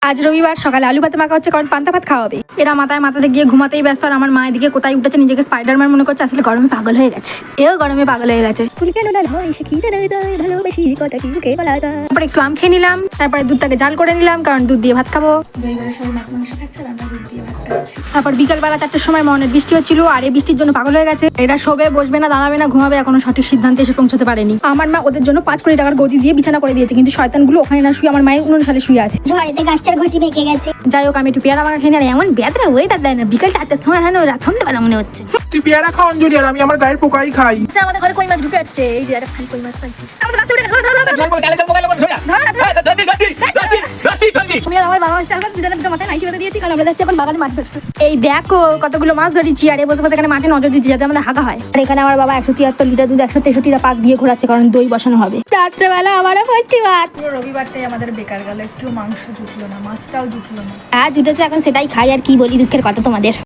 আজ রবিবার সকালে আলু ভাতে মাখা হচ্ছে, কারণ পান্তা ভাত খাওয়াবে। এরা মাথাতে গিয়ে ঘুমাতেই ব্যস্ত, আর আমার মায়ের দিকে কোথায় উঠেছে, নিজেকে স্পাইডারম্যান মনে করছে, আসলে গরমে পাগল হয়ে গেছে। এও গরমে পাগল হয়ে গেছে। তারপর একটু আম খেয়ে নিলাম, তারপরে দুধটাকে জাল করে নিলাম, কারণ দুধ দিয়ে ভাত খাবো। রবিবারে সবাই মাছ মাংস খাচ্ছে, আমরা দুধ দিয়ে ভাত খাচ্ছি। তারপর বিকালবেলা 4টার সময় মনের বৃষ্টি হচ্ছিল, আর এই বৃষ্টির জন্য পাগল হয়ে গেছে। এরা শোবে, বসবে না, দাঁড়াবে না, ঘুমাবে, এখনো সঠিক সিদ্ধান্তে এসে পৌঁছতে পারেনি। আমার মা ওদের জন্য 5 কোটি টাকার গদি দিয়ে বিছানা করে দিয়েছে, কিন্তু শয়তানগুলো ওখানে না শুয়ে আমার মায়ের উনুন সালে শুয়ে আছে। ঝড়েতে গাছটার ঘটি বেঁকে গেছে। যাই হোক, আমি একটু পেয়ারা মাখা খেয়ে নিলাম। এমন বেদরা ওয়েদার দেয় না, বিকাল 4টার সময় হ্যাঁ রাত সন্ধ্যাবেলা মনে হচ্ছে। তুই পেয়ারা খাও অঞ্জলি, আর আমি আমার গায়ের পোকাই খাই। আমাদের ঘরে কই মাছ ঢুকে আসছে, এই যে একটা খালি কই মাছ পাইছি। আমি আর আমার বাবা চালবার দুজনের মাথায় নাইটি বেঁধে দিয়েছি, কারণ আমরা যাচ্ছি এখন বাগানে মাছ ধরতে। এই দেখো কতগুলো মাছ ধরেছি, আর বসে বসে এখানে মাঠে নজর দিচ্ছি যাতে আমাদের হাগা হয়। আর এখানে আমার বাবা 173 লিটার দুধ 163টা পাক দিয়ে ঘোরাচ্ছে, কারণ দই বসানো হবে। রাত্রেবেলা আবারও পড়ছি ভাত। পুরো রবিবারটাই আমাদের বেকার গেল, একটু মাংস জুটলো না, মাছটাও জুটলো না। আজ উঠেছে, এখন সেটাই খাই, আর কি বলি দুঃখের কথা তোমাদের।